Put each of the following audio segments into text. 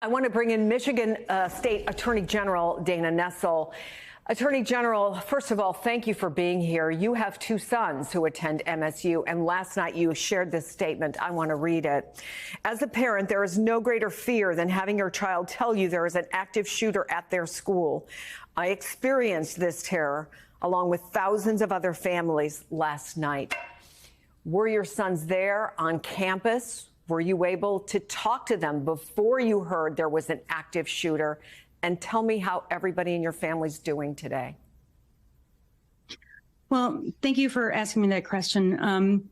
I want to bring in Michigan State Attorney General Dana Nessel. Attorney General, first of all, thank you for being here. You have two sons who attend MSU, and last night you shared this statement. I want to read it. As a parent, there is no greater fear than having your child tell you there is an active shooter at their school. I experienced this terror along with thousands of other families last night. Were your sons there on campus? Were you able to talk to them before you heard there was an active shooter? And tell me how everybody in your family's doing today. Well, thank you for asking me that question.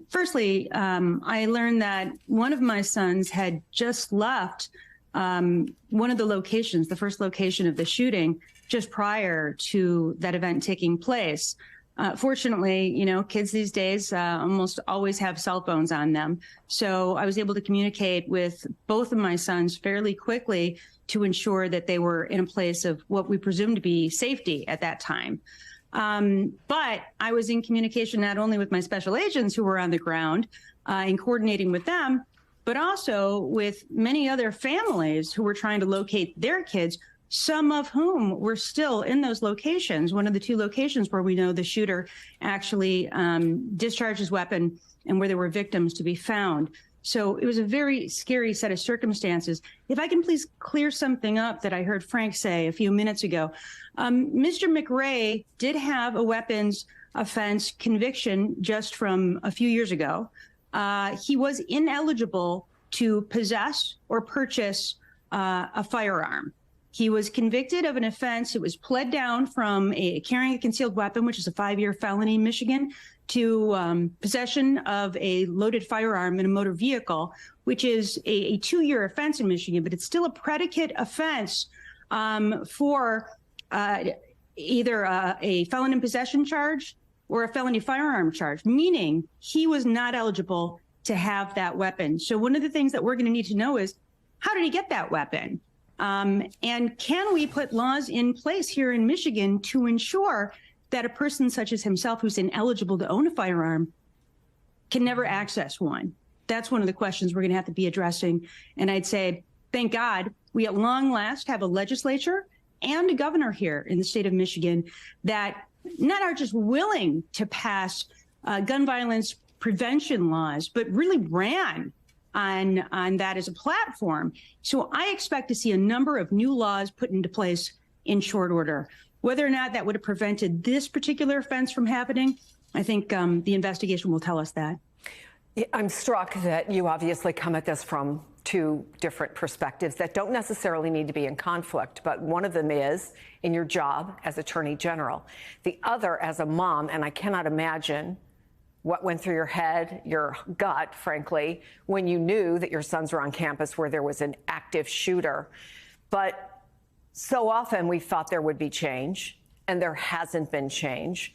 Firstly, I learned that one of my sons had just left one of the locations, the first location of the shooting, just prior to that event taking place. Fortunately, you know, kids these days almost always have cell phones on them. So I was able to communicate with both of my sons fairly quickly to ensure that they were in a place of what we presume to be safety at that time. But I was in communication not only with my special agents who were on the ground and coordinating with them, but also with many other families who were trying to locate their kids, some of whom were still in those locations, one of the two locations where we know the shooter actually discharged his weapon and where there were victims to be found. So it was a very scary set of circumstances. If I can please clear something up that I heard Frank say a few minutes ago. Mr. McRae did have a weapons offense conviction just from a few years ago. He was ineligible to possess or purchase a firearm. He was convicted of an offense. It was pled down from carrying a concealed weapon, which is a 5-year felony in Michigan, to possession of a loaded firearm in a motor vehicle, which is a 2-year offense in Michigan, but it's still a predicate offense for either a felon in possession charge or a felony firearm charge, meaning he was not eligible to have that weapon. So one of the things that we're going to need to know is, how did he get that weapon? And can we put laws in place here in Michigan to ensure that a person such as himself who's ineligible to own a firearm can never access one? That's one of the questions we're going to have to be addressing. And I'd say, thank God, we at long last have a legislature and a governor here in the state of Michigan that not are just willing to pass gun violence prevention laws, but really ran on that as a platform. So I expect to see a number of new laws put into place in short order. Whether or not that would have prevented this particular offense from happening, I think the investigation will tell us that. I'm struck that you obviously come at this from two different perspectives that don't necessarily need to be in conflict, but one of them is in your job as Attorney General. The other as a mom, and I cannot imagine what went through your head, your gut, frankly, when you knew that your sons were on campus where there was an active shooter. But so often we thought there would be change, and there hasn't been change.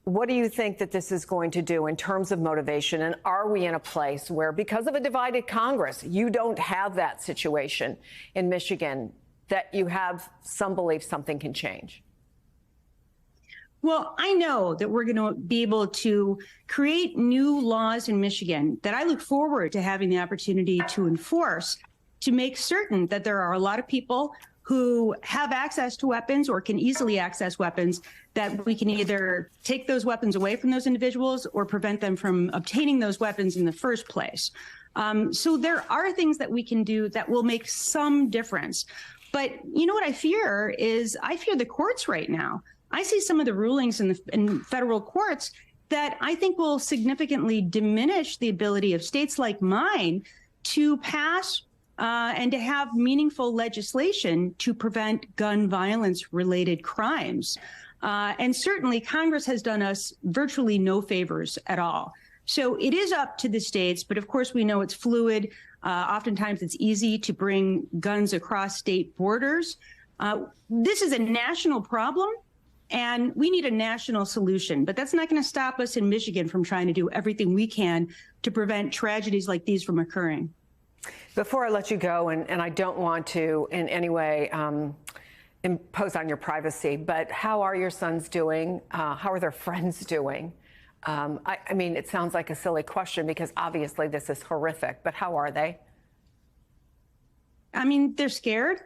What do you think that this is going to do in terms of motivation? And are we in a place where, because of a divided Congress, you don't have that situation in Michigan, that you have some belief something can change? Well, I know that we're going to be able to create new laws in Michigan that I look forward to having the opportunity to enforce, to make certain that there are a lot of people who have access to weapons or can easily access weapons, that we can either take those weapons away from those individuals or prevent them from obtaining those weapons in the first place. So there are things that we can do that will make some difference. But you know what I fear is I fear the courts right now. I see some of the rulings in federal courts that I think will significantly diminish the ability of states like mine to pass and to have meaningful legislation to prevent gun violence related crimes. And certainly Congress has done us virtually no favors at all. So it is up to the states, but of course we know it's fluid. Oftentimes it's easy to bring guns across state borders. This is a national problem, and we need a national solution. But that's not going to stop us in Michigan from trying to do everything we can to prevent tragedies like these from occurring. Before I let you go, and I don't want to in any way impose on your privacy, but how are your sons doing? How are their friends doing? I mean, it sounds like a silly question because obviously this is horrific, but how are they? I mean, they're scared.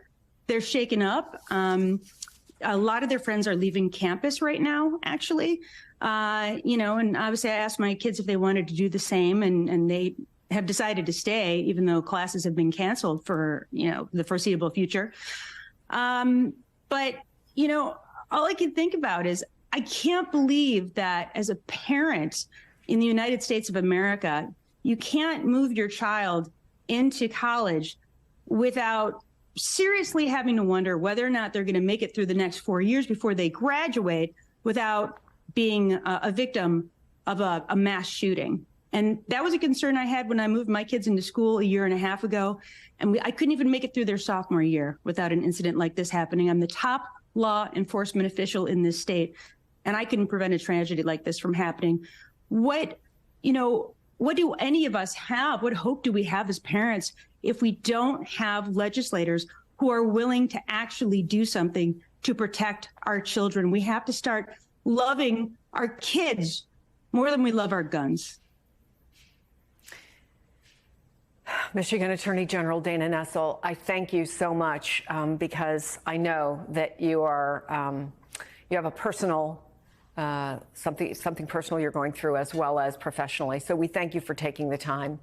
They're shaken up. A lot of their friends are leaving campus right now, actually. And obviously I asked my kids if they wanted to do the same, and they have decided to stay, even though classes have been canceled for, the foreseeable future. But, all I can think about is I can't believe that as a parent in the United States of America, you can't move your child into college without seriously having to wonder whether or not they're going to make it through the next 4 years before they graduate without being a victim of a mass shooting. And that was a concern I had when I moved my kids into school a year and a half ago. And I couldn't even make it through their sophomore year without an incident like this happening. I'm the top law enforcement official in this state, and I couldn't prevent a tragedy like this from happening. What do any of us have? What hope do we have as parents if we don't have legislators who are willing to actually do something to protect our children? We have to start loving our kids more than we love our guns. Michigan Attorney General Dana Nessel, I thank you so much because I know that you have a personal something personal you're going through as well as professionally. So we thank you for taking the time